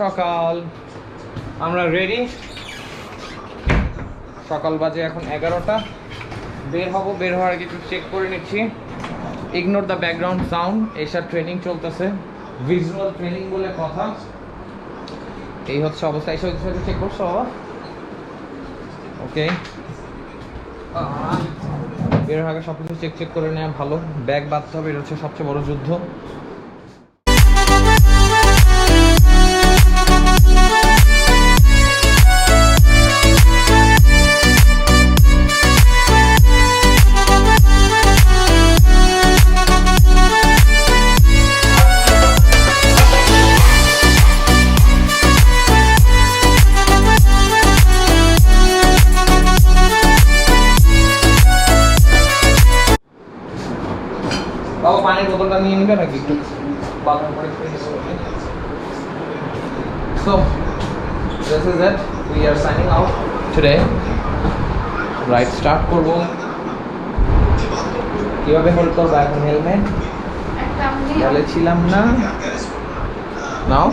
সকাল, আমরা রেডি। সকাল বাজে এখন 11টা। বের হব, বের হওয়ার আগে একটু চেক করে নিচ্ছি। ইগনোর দ্য ব্যাকগ্রাউন্ড সাউন্ড, এসব ট্রেনিং চলতেছে, ভিজুয়াল ট্রেনিং বলে কথা। এই হচ্ছে অবস্থা। এইসব কিছু চেক করছো বাবা? ওকে, বের হওয়ার আগে সব কিছু চেক করে নেওয়া ভালো। ব্যাগ বাঁধতে হবে, এটা হচ্ছে সবচেয়ে বড় যুদ্ধ। বাবা পানির বোতলটা নিয়ে নিবে নাকি একটু? So this is it, we are signing out today. Right, start করবো। কিভাবে হোল্ড করবো এখন? হেলমেট বলেছিলাম না, নাও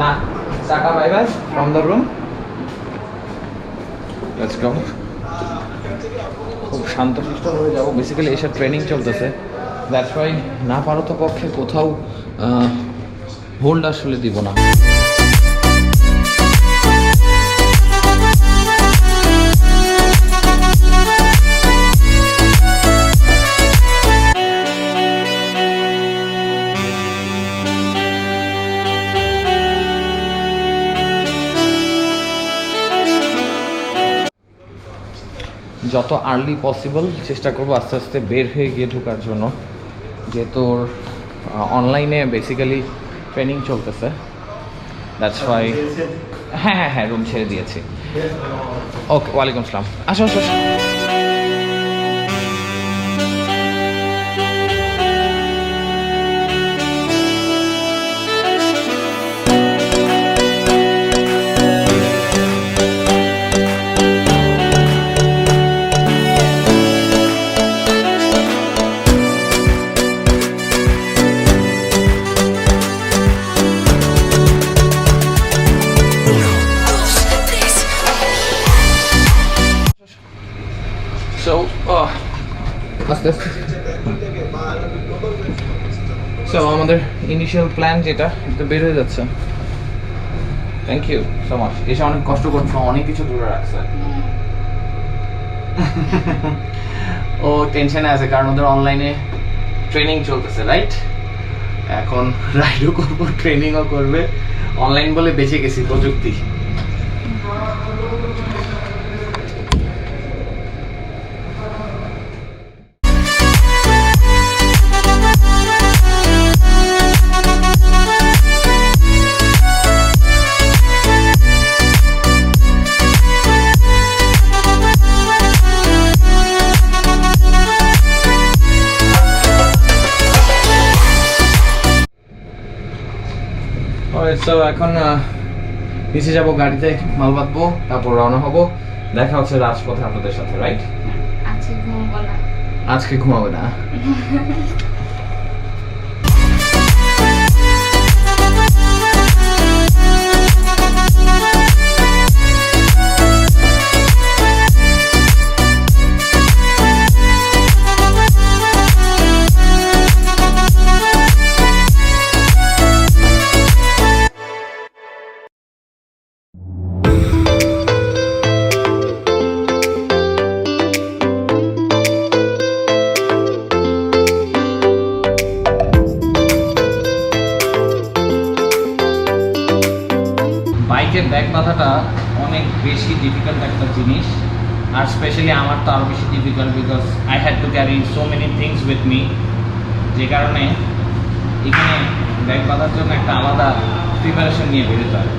না। Tata, bye buy from the room. Let's go. খুব শান্তশিষ্ট হয়ে যাবো। বেসিক্যালি এসব ট্রেনিং চলতেছে, দ্যাটস ওয়াই না পারো তো পক্ষে কোথাও হোল্ড আসলে দিব না। যত আর্লি পসিবল চেষ্টা করবো আস্তে আস্তে বের হয়ে গিয়ে ঢোকার জন্য, যেহেতু অনলাইনে বেসিক্যালি ট্রেনিং চলতেছে। That's why. হ্যাঁ, রুম ছেড়ে দিয়েছি। ওকে, ওয়ালাইকুম আসসালাম। আসো আসো। সো আমাদের ইনিশিয়াল প্ল্যান যেটা বের হয়ে যাচ্ছে। Thank you so much. এসে অনেক কষ্ট করছো, অনেক কিছু দূরে রাখছে। ও টেনশনে আছে কারণ ওদের অনলাইনে ট্রেনিং চলতেছে, রাইট? এখন রাইডও করবো, ট্রেনিংও করবে। অনলাইন বলে বেঁচে গেছি, প্রযুক্তি। সো এখন নিচে যাবো, গাড়িতে মাল বাঁধবো, তারপর রওনা হবো। দেখা হচ্ছে রাজপথে আপনাদের সাথে, রাইট? আজকে ঘুমাবো না। ব্যাগ বাঁধাটা অনেক বেশি ডিফিকাল্ট একটা জিনিস, আর স্পেশালি আমার তো আরও বেশি difficult because I had to carry so many things with me. যে কারণে এখানে ব্যাগ বাঁধার জন্য একটা আলাদা প্রিপারেশন নিয়ে বেরোতে হয়।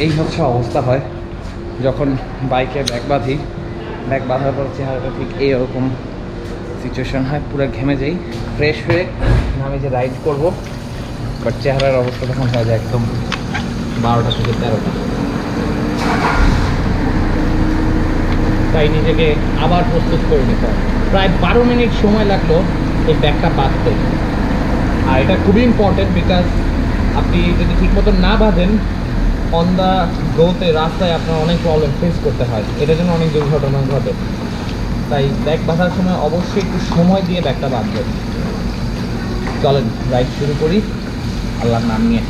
এই হচ্ছে অবস্থা হয় যখন বাইকে ব্যাগ বাঁধি। ব্যাগ বাঁধার পর চেহারাটা ঠিক এইরকম সিচুয়েশন হয়, পুরো ঘেমে যাই। ফ্রেশ হয়ে আমি যে রাইড করবো, বাট চেহারার অবস্থা তখন হয়ে যায় একদম 12টা থেকে 13টা। তাই নিজেকে আবার প্রস্তুত করে নিতে হয়। প্রায় 12 মিনিট সময় লাগলো এই ব্যাগটা বাঁধতে। আর এটা খুবই ইম্পর্টেন্ট, বিকজ আপনি যদি ঠিক মতো না বাঁধেন, অন দ্য গোতে রাস্তায় আপনার অনেক প্রবলেম ফেস করতে হয়। এটার জন্য অনেক দুর্ঘটনা ঘটে। তাই ব্যাগ বাঁধার সময় অবশ্যই একটু সময় দিয়ে ব্যাগটা বাঁধবেন। চলেন রাইড শুরু করি আল্লাহর নাম নিয়ে।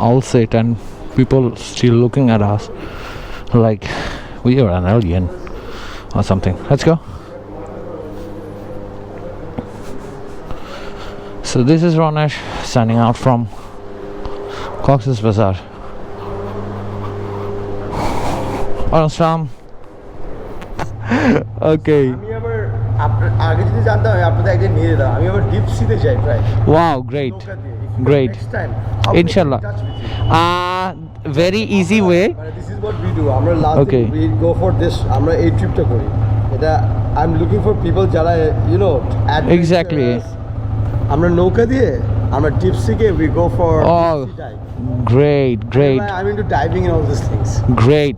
All set and people still looking at us like we are an alien or something. Let's go. So this is RonEash signing out from Cox's Bazaar. Assalam. Okay. আগে যদি জানতাম আপনাদের একদিন নিয়ে যেতাম। আমি আবার ডিপ সিতে যাই প্রায়। Wow, great. Great. Next time. Inshallah. Very easy way. This is what we do. আমরা last Okay. we go for this. আমরা এই ট্রিপটা করি। এটা I'm looking for people যারা adventurous. Exactly. আমরা নৌকা দিয়ে আমরা deep সিকে we go for Oh, deep sea dive. great. I'm into diving and all these things. Great.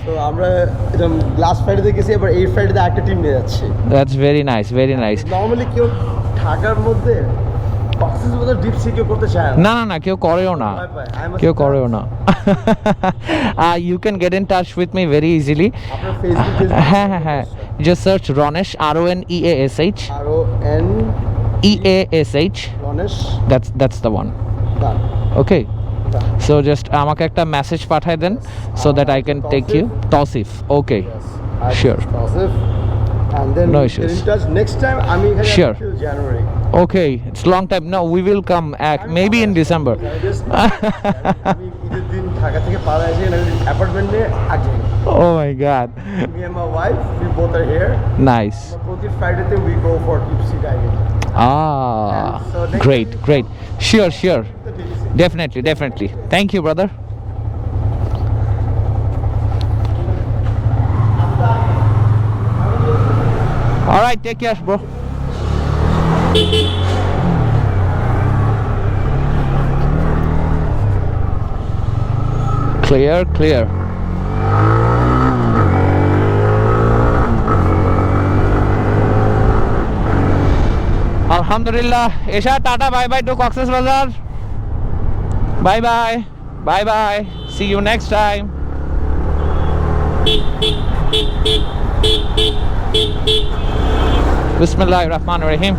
So আমরা এরকম লাস্ট ফ্রাইডেতে গেছি, আবার এই ফ্রাইডেতে একটা টিম নিয়ে যাচ্ছি। That's very nice. নরমালি কেউ ঢাকার মধ্যে কক্সেস বাজার ডিপ সি কেউ করতে চায় না কেউ করেও না, you can get in touch with me very easily. আপনার ফেসবুক হ্যাঁ just search RonEash, RonEash, RonEash. that's the one. Done. Okay, so just আমাকে একটা মেসেজ পাঠায় দেন so that I can take you. Tausif. Okay, sure. Tausif. And then No we issues. get in touch next time. আমি এখানে Sure. till January. Okay, it's long time. No, we will come maybe in December. আমি ঈদের দিন ঢাকা থেকে পাড়ায় এসে apartment নিয়ে আগে। Oh my God. Me and my wife, we both are here. Nice. প্রতি ফ্রাইডেতে we go for deep sea diving. So Great. Sure. Definitely. Thank you, brother. All right, take care, bro. Clear. Alhamdulillah. Esha, tata, bye to Cox's Bazar. Bye. See you next time. Bismillahirrahmanirrahim.